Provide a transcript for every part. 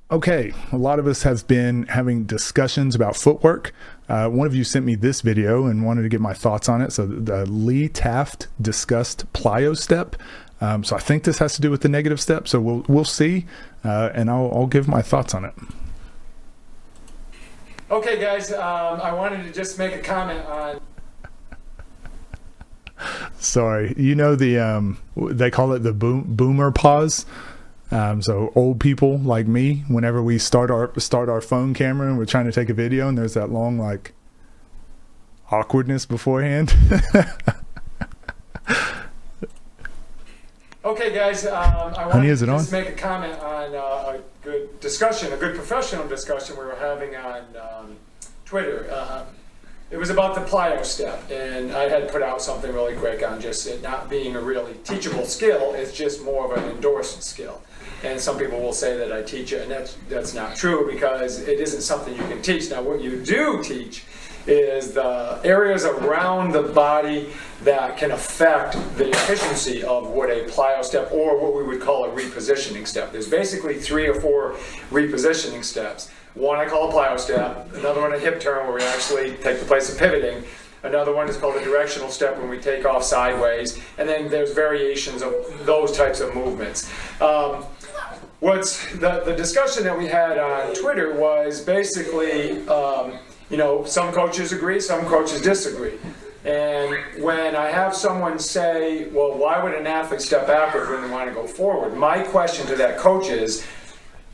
Okay, a lot of us have been having discussions about footwork. One of you sent me this video and wanted to get my thoughts on it. So the Lee Taft discussed plyo step. So I think this has to do with the negative step. So we'll see, and I'll give my thoughts on it. Okay, guys, I wanted to just make a comment on. Sorry, you know they call it the boomer pause. So old people like me, whenever we start our phone camera and we're trying to take a video, and there's that long like awkwardness beforehand. Okay, guys, I wanted to just on? make a comment on a good discussion, a good professional discussion we were having on Twitter. It was about the plyo step, and I had put out something really quick on just it not being a really teachable skill. It's just more of an endorsed skill. And some people will say that I teach it, and that's not true, because it isn't something you can teach. Now, what you do teach is the areas around the body that can affect the efficiency of what a plyo step, or what we would call a repositioning step. There's basically 3 or 4 repositioning steps. One I call a plyo step, another one a hip turn where we actually take the place of pivoting. Another one is called a directional step when we take off sideways, and then there's variations of those types of movements. What's the discussion that we had on Twitter was basically, some coaches agree, some coaches disagree. And when I have someone say, well, why would an athlete step backward when they want to go forward? My question to that coach is,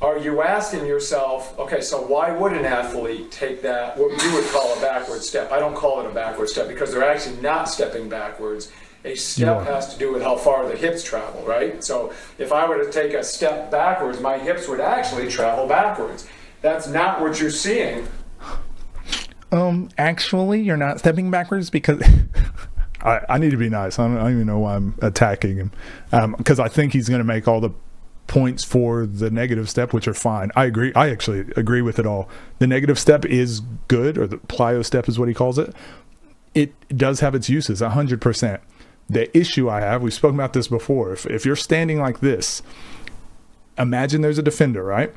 are you asking yourself, okay, so why would an athlete take that, what you would call a backward step? I don't call it a backward step because they're actually not stepping backwards. A step has to do with how far the hips travel, right? So if I were to take a step backwards, my hips would actually travel backwards. That's not what you're seeing. Actually, you're not stepping backwards because I need to be nice. I don't even know why I'm attacking him, because I think he's going to make all the points for the negative step, which are fine. I agree. I actually agree with it all. The negative step is good, or the plyo step is what he calls it. It does have its uses, 100%. The issue I have, we've spoken about this before. If you're standing like this, imagine there's a defender, right?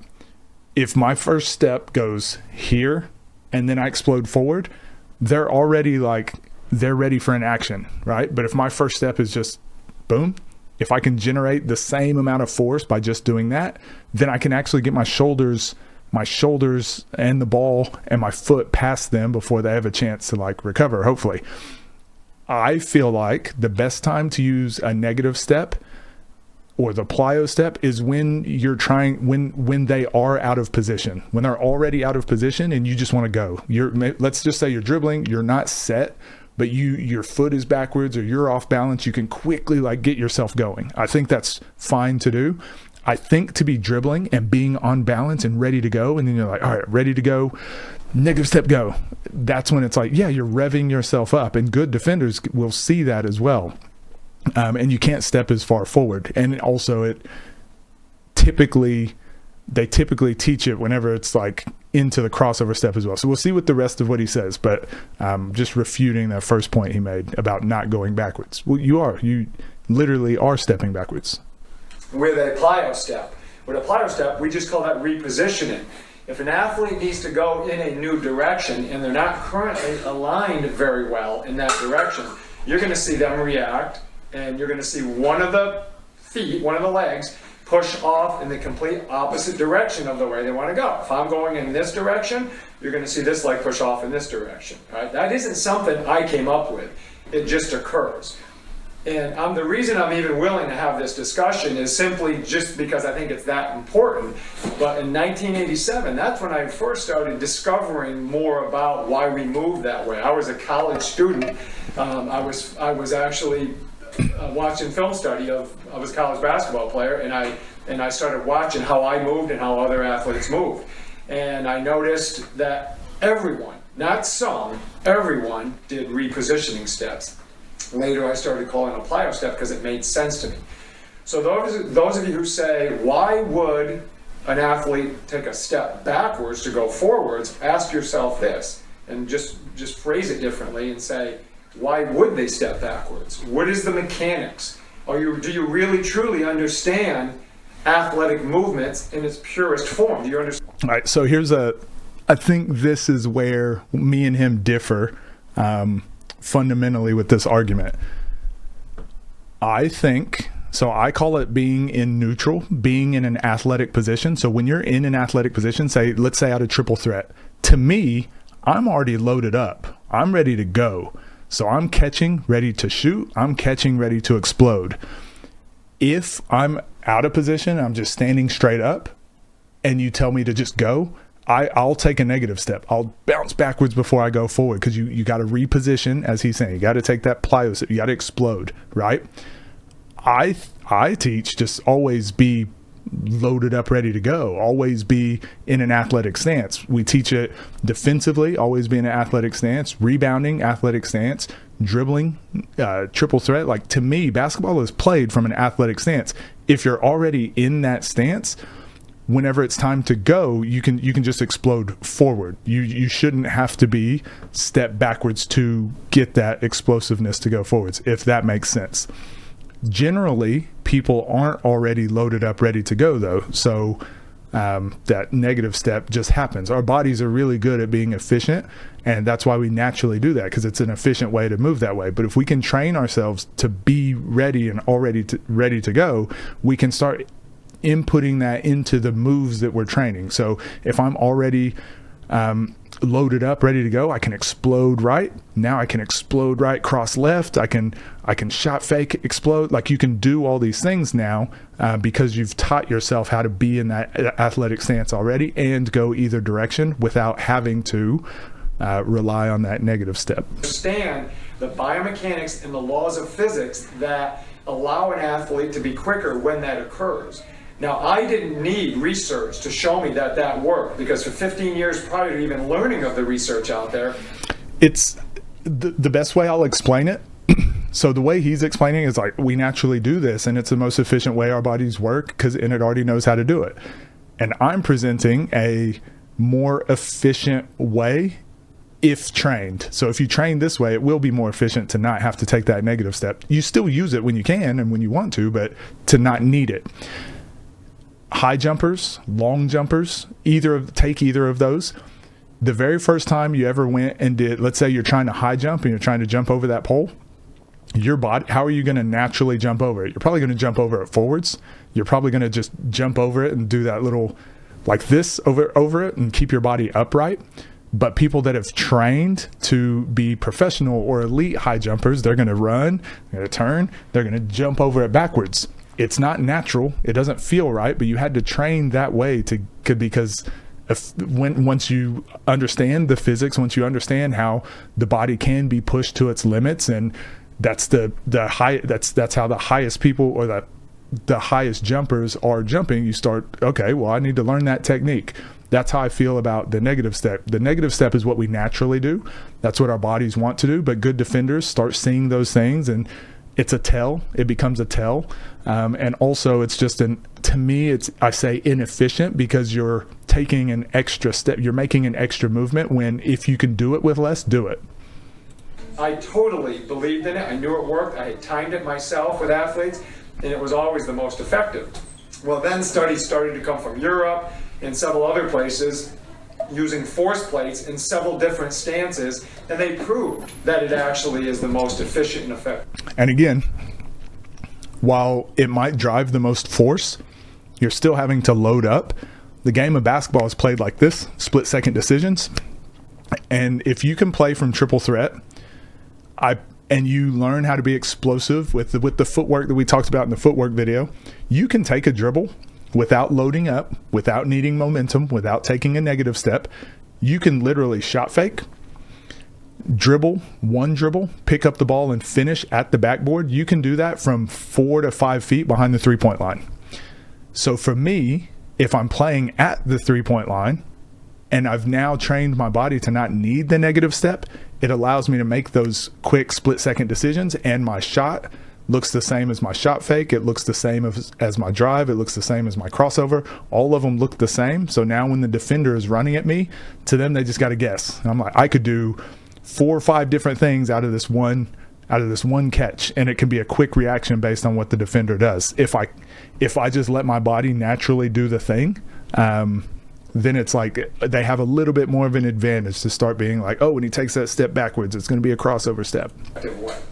If my first step goes here and then I explode forward, they're ready for an action, right? But if my first step is just boom, if I can generate the same amount of force by just doing that, then I can actually get my shoulders and the ball and my foot past them before they have a chance to recover, hopefully. I feel like the best time to use a negative step or the plyo step is when when they are out of position, when they're already out of position and you just want to go. Let's just say you're dribbling, you're not set, but your foot is backwards or you're off balance. You can quickly get yourself going. I think that's fine to do. I think to be dribbling and being on balance and ready to go, and then you're all right, ready to go, negative step, go. That's when it's you're revving yourself up, and good defenders will see that as well. And you can't step as far forward. And also they typically teach it whenever it's into the crossover step as well. So we'll see what the rest of what he says, but just refuting that first point he made about not going backwards. Well, you literally are stepping backwards. With a plyo step. With a plyo step, we just call that repositioning. If an athlete needs to go in a new direction and they're not currently aligned very well in that direction, you're going to see them react, and you're going to see one of the feet, one of the legs, push off in the complete opposite direction of the way they want to go. If I'm going in this direction, you're going to see this leg push off in this direction. Right? That isn't something I came up with. It just occurs. And the reason I'm even willing to have this discussion is simply just because I think it's that important. But in 1987, that's when I first started discovering more about why we move that way. I was a college student. I was actually watching film study I was a college basketball player, and I started watching how I moved and how other athletes moved. And I noticed that everyone, not some, everyone did repositioning steps. Later I started calling it a plyo step because it made sense to me. So those of you who say, why would an athlete take a step backwards to go forwards, ask yourself this, and just phrase it differently and say, why would they step backwards? What is the mechanics? Do you really truly understand athletic movements in its purest form. Do you understand? All right, so I think this is where me and him differ fundamentally with this argument. I think, so I call it being in neutral, being in an athletic position. So when you're in an athletic position, let's say out of triple threat, to me, I'm already loaded up. I'm ready to go. So I'm catching, ready to shoot. I'm catching, ready to explode. If I'm out of position, I'm just standing straight up, and you tell me to just go, I'll take a negative step. I'll bounce backwards before I go forward, because you got to reposition, as he's saying. You got to take that plyo step. You got to explode, right? I teach just always be loaded up, ready to go. Always be in an athletic stance. We teach it defensively, always be in an athletic stance, rebounding, athletic stance, dribbling, triple threat. Like, to me, basketball is played from an athletic stance. If you're already in that stance, whenever it's time to go, you can just explode forward. You shouldn't have to be step backwards to get that explosiveness to go forwards, if that makes sense. Generally, people aren't already loaded up, ready to go, though. So that negative step just happens. Our bodies are really good at being efficient, and that's why we naturally do that, because it's an efficient way to move that way. But if we can train ourselves to be ready and ready to go, we can start inputting that into the moves that we're training. So if I'm already loaded up, ready to go, I can explode right. Now I can explode right, cross left. I can shot fake, explode. Like, you can do all these things now because you've taught yourself how to be in that athletic stance already and go either direction without having to rely on that negative step. Understand the biomechanics and the laws of physics that allow an athlete to be quicker when that occurs. Now, I didn't need research to show me that worked, because for 15 years prior to even learning of the research out there, it's the best way I'll explain it. So the way he's explaining is like, we naturally do this, and it's the most efficient way our bodies work, and it already knows how to do it. And I'm presenting a more efficient way if trained. So if you train this way, it will be more efficient to not have to take that negative step. You still use it when you can and when you want to, but to not need it. High jumpers, long jumpers, take either of those. The very first time you ever went and did, let's say you're trying to high jump and you're trying to jump over that pole, your body, how are you going to naturally jump over it? You're probably going to jump over it forwards. You're probably going to just jump over it and do that little like this over it and keep your body upright. But people that have trained to be professional or elite high jumpers, they're going to run, they're going to turn, they're going to jump over it backwards. It's not natural. It doesn't feel right, but you had to train that way because once you understand the physics, once you understand how the body can be pushed to its limits, and that's how the highest people or the highest jumpers are jumping, you start, okay, well, I need to learn that technique. That's how I feel about the negative step. The negative step is what we naturally do. That's what our bodies want to do, but good defenders start seeing those things, and it's a tell. It becomes a tell. And also, it's just to me, I say inefficient, because you're taking an extra step. You're making an extra movement when, if you can do it with less, do it. I totally believed in it. I knew it worked. I had timed it myself with athletes, and it was always the most effective. Well, then studies started to come from Europe and several other places using force plates in several different stances, and they proved that it actually is the most efficient and effective. And again, while it might drive the most force, you're still having to load up. The game of basketball is played like this, split-second decisions. And if you can play from triple threat, and you learn how to be explosive with the footwork that we talked about in the footwork video, you can take a dribble without loading up, without needing momentum, without taking a negative step. You can literally shot fake, dribble, pick up the ball and finish at the backboard. You can do that from 4 to 5 feet behind the three-point line. So for me, if I'm playing at the three-point line and I've now trained my body to not need the negative step, it allows me to make those quick split-second decisions, and my shot looks the same as my shot fake. It looks the same as my drive. It looks the same as my crossover. All of them look the same. So now when the defender is running at me, to them, they just got to guess. And I'm like, I could do 4 or 5 different things out of this one out of this one catch, and it can be a quick reaction based on what the defender does. If I just let my body naturally do the thing, then it's like they have a little bit more of an advantage to start being like, oh, when he takes that step backwards, it's going to be a crossover step.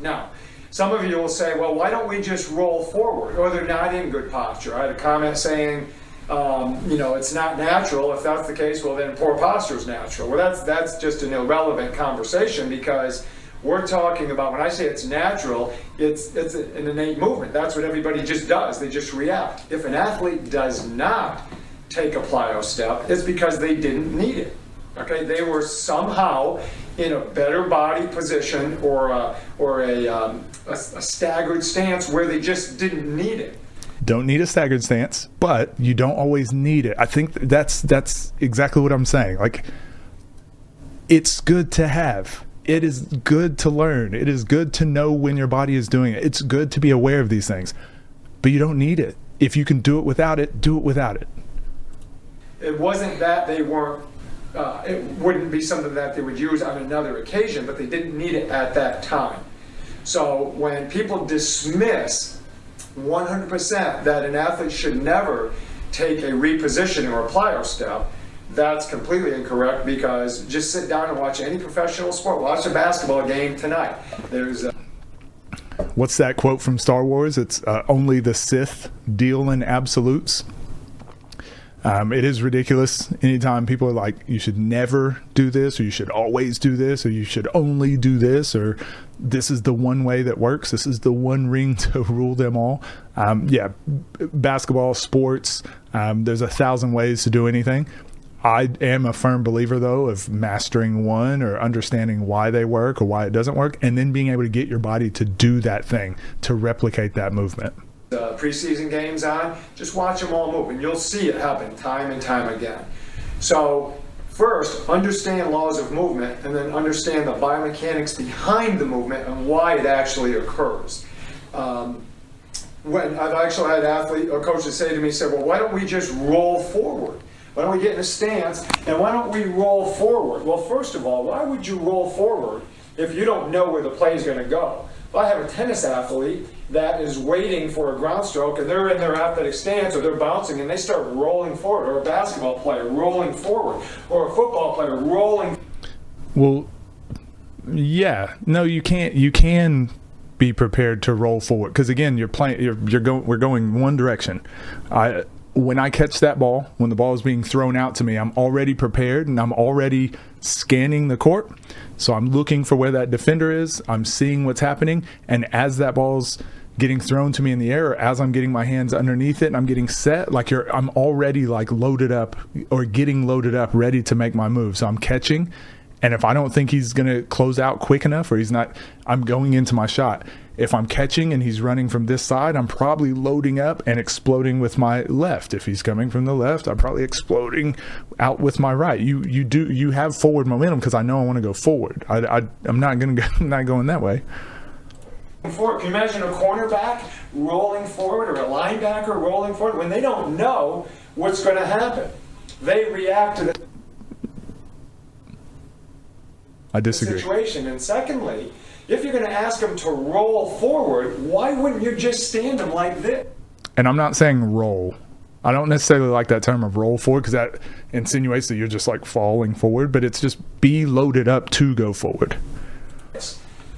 Now, some of you will say, well, why don't we just roll forward? Or they're not in good posture. I had a comment saying, it's not natural. If that's the case, well, then poor posture is natural. Well, that's just an irrelevant conversation, because we're talking about, when I say it's natural, it's an innate movement. That's what everybody just does. They just react. If an athlete does not take a plyo step, it's because they didn't need it. Okay, they were somehow in a better body position or a staggered stance where they just didn't need it. Don't need a staggered stance, but you don't always need it. I think that's exactly what I'm saying. Like, it's good to have. It is good to learn. It is good to know when your body is doing it. It's good to be aware of these things, but you don't need it. If you can do it without it, do it without it. It wasn't that they weren't, it wouldn't be something that they would use on another occasion, but they didn't need it at that time. So when people dismiss 100% that an athlete should never take a repositioning or a plyo step, that's completely incorrect, because just sit down and watch any professional sport. Watch a basketball game tonight. What's that quote from Star Wars? It's only the Sith deal in absolutes. It is ridiculous anytime people are like, you should never do this, or you should always do this, or you should only do this, or this is the one way that works. This is the one ring to rule them all. Basketball, sports, there's 1,000 ways to do anything. I am a firm believer, though, of mastering one or understanding why they work or why it doesn't work, and then being able to get your body to do that thing, to replicate that movement. Preseason games on, just watch them all move, and you'll see it happen time and time again. So first, understand laws of movement, and then understand the biomechanics behind the movement and why it actually occurs. When I've actually had coaches say to me, well, why don't we just roll forward? Why don't we get in a stance, and why don't we roll forward? Well, first of all, why would you roll forward if you don't know where the play is going to go? If I have a tennis athlete that is waiting for a ground stroke, and they're in their athletic stance, or they're bouncing, and they start rolling forward, or a basketball player rolling forward, or a football player rolling. Well, yeah, no, you can't. You can be prepared to roll forward, because again, we're going one direction. When I catch that ball, when the ball is being thrown out to me, I'm already prepared, and I'm already scanning the court. So I'm looking for where that defender is. I'm seeing what's happening. And as that ball's getting thrown to me in the air, or as I'm getting my hands underneath it and I'm getting set, I'm already like loaded up, or getting loaded up, ready to make my move. So I'm catching. And if I don't think he's going to close out quick enough, or he's not, I'm going into my shot. If I'm catching and he's running from this side, I'm probably loading up and exploding with my left. If he's coming from the left, I'm probably exploding out with my right. You have forward momentum, because I know I want to go forward. I'm not going that way. Forward. Can you imagine a cornerback rolling forward, or a linebacker rolling forward? When they don't know what's going to happen, they react to the I disagree. Situation. And secondly, if you're going to ask them to roll forward, why wouldn't you just stand them like this? And I'm not saying roll. I don't necessarily like that term of roll forward, because that insinuates that you're just like falling forward, but it's just be loaded up to go forward.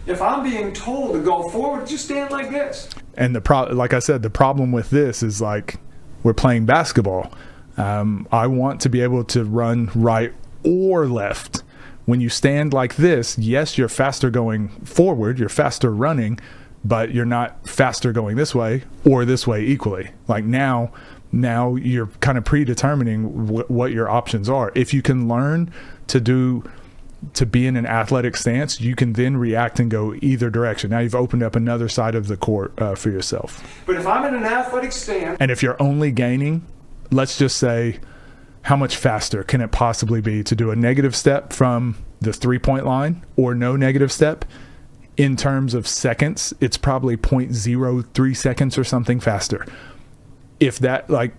If I'm being told to go forward, just stand like this. And like I said, the problem with this is, like, we're playing basketball. I want to be able to run right or left. When you stand like this, yes, you're faster going forward, you're faster running, but you're not faster going this way or this way equally. Like now you're kind of predetermining what your options are. If you can learn to be in an athletic stance, you can then react and go either direction. Now you've opened up another side of the court for yourself. But if I'm in an athletic stance, and if you're only gaining, let's just say, how much faster can it possibly be to do a negative step from the 3-point line, or no negative step? In terms of seconds, it's probably 0.03 seconds or something faster. If that, like,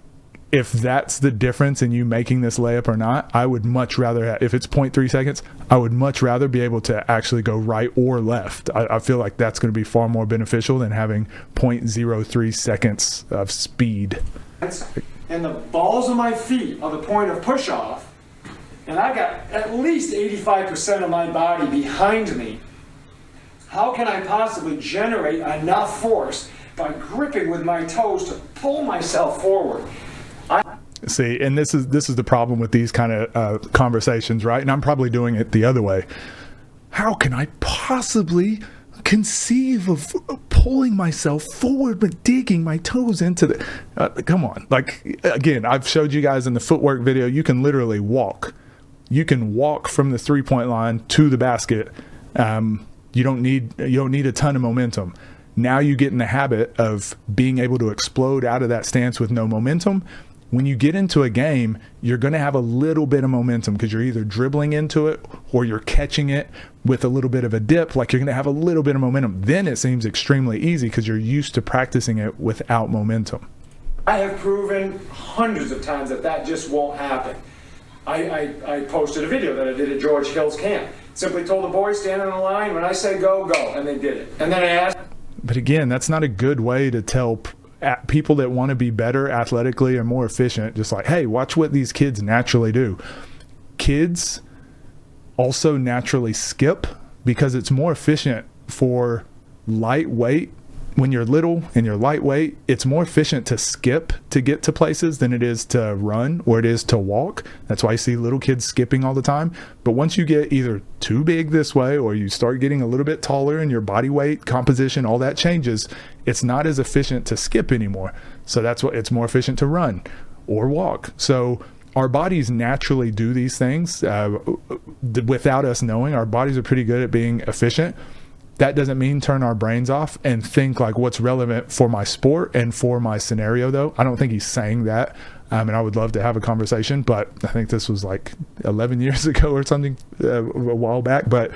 if that's the difference in you making this layup or not, I would much rather, if it's 0.3 seconds, I would much rather be able to actually go right or left. I feel like that's going to be far more beneficial than having 0.03 seconds of speed. And the balls of my feet are the point of push off, and I got at least 85% of my body behind me. How can I possibly generate enough force by gripping with my toes to pull myself forward? See, and this is the problem with these kind of conversations, right? And I'm probably doing it the other way. How can I possibly conceive of pulling myself forward but digging my toes into the come on. Like, again, I've showed you guys in the footwork video, you can literally walk. You can walk from the 3-point line to the basket. You don't need a ton of momentum. Now you get in the habit of being able to explode out of that stance with no momentum. When you get into a game, you're going to have a little bit of momentum because you're either dribbling into it or you're catching it with a little bit of a dip. Like, you're going to have a little bit of momentum. Then it seems extremely easy because you're used to practicing it without momentum. I have proven hundreds of times that just won't happen. I posted a video that I did at George Hill's camp. Simply told the boys, stand on the line, when I say go, go, and they did it. And then I asked. But again, that's not a good way to tell people that want to be better athletically or more efficient, just like, hey, watch what these kids naturally do. Kids also naturally skip because it's more efficient for lightweight. When you're little and you're lightweight, it's more efficient to skip to get to places than it is to run or it is to walk. That's why you see little kids skipping all the time. But once you get either too big this way or you start getting a little bit taller and your body weight composition, all that changes, it's not as efficient to skip anymore. So that's what it's more efficient to run or walk. So our bodies naturally do these things without us knowing. Our bodies are pretty good at being efficient. That doesn't mean turn our brains off and think like what's relevant for my sport and for my scenario, though. I don't think he's saying that. And I would love to have a conversation, but I think this was like 11 years ago or something, a while back. But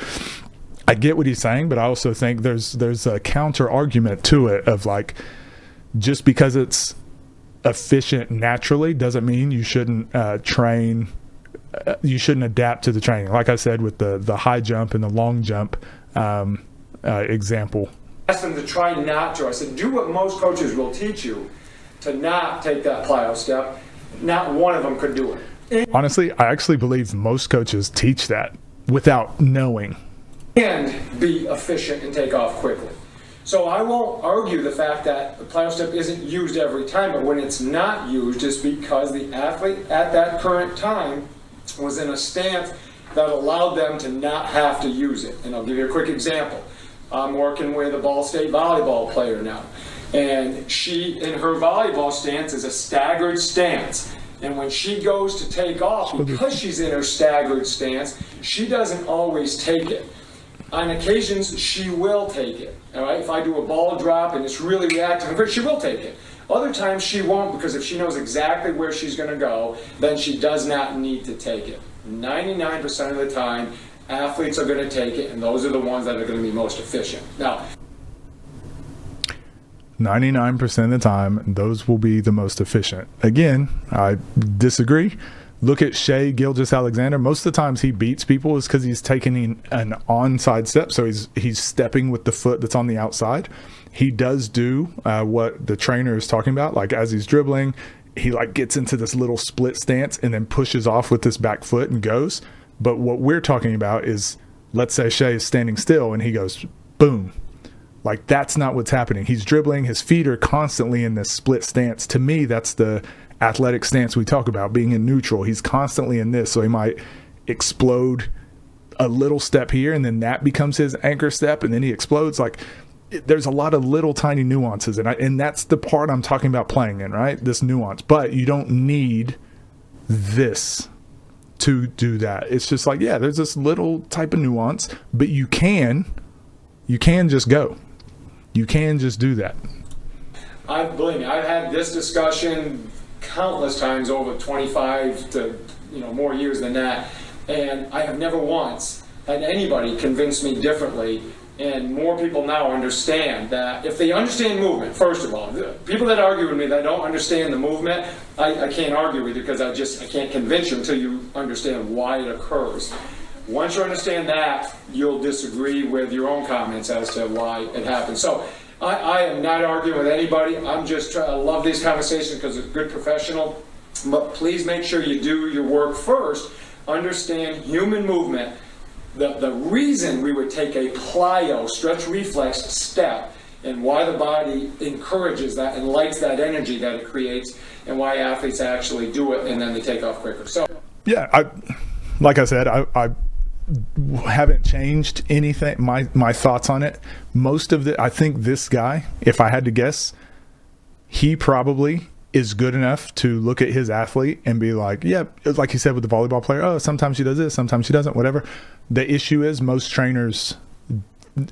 I get what he's saying, but I also think there's a counter argument to it of like, just because it's efficient naturally doesn't mean you shouldn't train. You shouldn't adapt to the training. Like I said, with the high jump and the long jump, example. I asked them to try not to. I said, do what most coaches will teach you, to not take that plyo step. Not one of them could do it. Honestly, I actually believe most coaches teach that without knowing. And be efficient and take off quickly. So I won't argue the fact that the plyo step isn't used every time, but when it's not used, it's because the athlete at that current time was in a stance that allowed them to not have to use it. And I'll give you a quick example. I'm working with a Ball State volleyball player now. And she, in her volleyball stance, is a staggered stance. And when she goes to take off, because she's in her staggered stance, she doesn't always take it. On occasions, she will take it. All right? If I do a ball drop and it's really reactive, she will take it. Other times she won't, because if she knows exactly where she's going to go, then she does not need to take it. 99% of the time, athletes are going to take it, and those are the ones that are going to be most efficient. Now, 99% of the time, those will be the most efficient. Again, I disagree. Look at Shai Gilgeous-Alexander. Most of the times he beats people is because he's taking an onside step, so he's stepping with the foot that's on the outside. He does do what the trainer is talking about, like as he's dribbling, he like gets into this little split stance and then pushes off with this back foot and goes. But what we're talking about is, let's say Shai is standing still and he goes, boom. Like, that's not what's happening. He's dribbling. His feet are constantly in this split stance. To me, that's the athletic stance we talk about, being in neutral. He's constantly in this. So he might explode a little step here, and then that becomes his anchor step, and then he explodes. Like, there's a lot of little tiny nuances, and that's the part I'm talking about playing in, right? This nuance. But you don't need this to do that. It's just like, yeah, there's this little type of nuance, but you can just go. You can just do that. Believe me, I've had this discussion countless times over 25 to more years than that, and I have never once had anybody convince me differently. And more people now understand that if they understand movement, first of all, the people that argue with me that don't understand the movement, I can't argue with you because I can't convince you until you understand why it occurs. Once you understand that, you'll disagree with your own comments as to why it happens. So I am not arguing with anybody. I'm just trying. I love these conversations because it's a good professional. But please make sure you do your work first. Understand human movement. The reason we would take a plyo, stretch reflex step, and why the body encourages that and likes that energy that it creates, and why athletes actually do it and then they take off quicker. So yeah, like I said, I haven't changed anything, my thoughts on it. Most of I think this guy, if I had to guess, he probably is good enough to look at his athlete and be like, yeah, like you said with the volleyball player, oh, sometimes she does this, sometimes she doesn't, whatever. The issue is most trainers,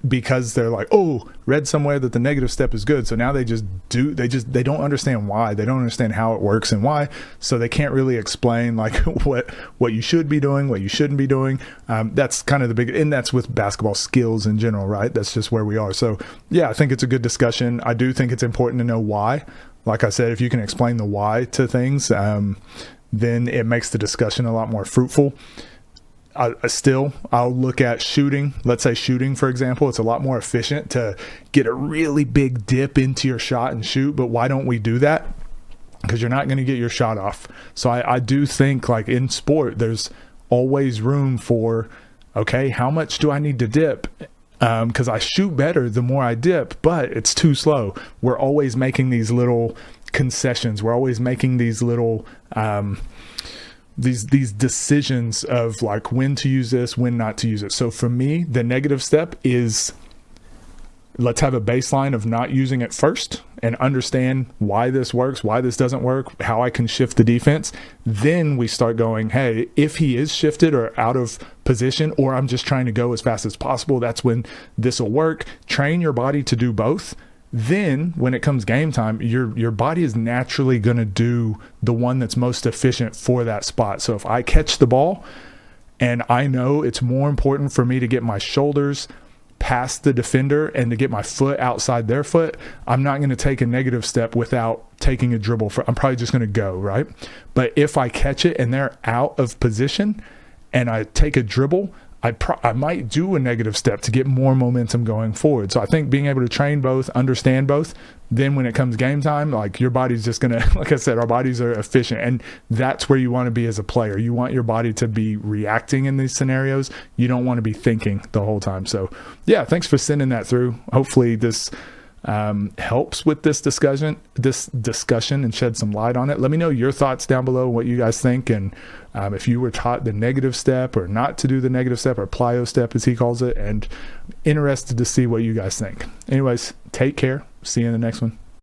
because they're like, oh, read somewhere that the negative step is good, so now they don't understand why, they don't understand how it works and why, so they can't really explain like what you should be doing, what you shouldn't be doing. That's kind of the big, and that's with basketball skills in general, right? That's just where we are. So yeah, I think it's a good discussion. I do think it's important to know why. Like I said, if you can explain the why to things, then it makes the discussion a lot more fruitful. I'll look at shooting. Let's say shooting, for example, it's a lot more efficient to get a really big dip into your shot and shoot. But why don't we do that? Because you're not going to get your shot off. So I do think, like in sport, there's always room for, okay, how much do I need to dip? Because I shoot better the more I dip, but it's too slow. We're always making these little concessions. We're always making these little these decisions of like when to use this, when not to use it. So for me, the negative step is, let's have a baseline of not using it first and understand why this works, why this doesn't work, how I can shift the defense. Then we start going, hey, if he is shifted or out of position, or I'm just trying to go as fast as possible, that's when this will work. Train your body to do both. Then when it comes game time, your body is naturally going to do the one that's most efficient for that spot. So if I catch the ball and I know it's more important for me to get my shoulders past the defender and to get my foot outside their foot, I'm not going to take a negative step without taking a dribble. I'm probably just going to go, right? But if I catch it and they're out of position and I take a dribble, I might do a negative step to get more momentum going forward. So I think being able to train both, understand both, then when it comes game time, like your body's just going to, like I said, our bodies are efficient. And that's where you want to be as a player. You want your body to be reacting in these scenarios. You don't want to be thinking the whole time. So yeah, thanks for sending that through. Hopefully this helps with this discussion and shed some light on it. Let me know your thoughts down below, what you guys think, and if you were taught the negative step or not to do the negative step, or plyo step as he calls it, and interested to see what you guys think. Anyways, take care. See you in the next one.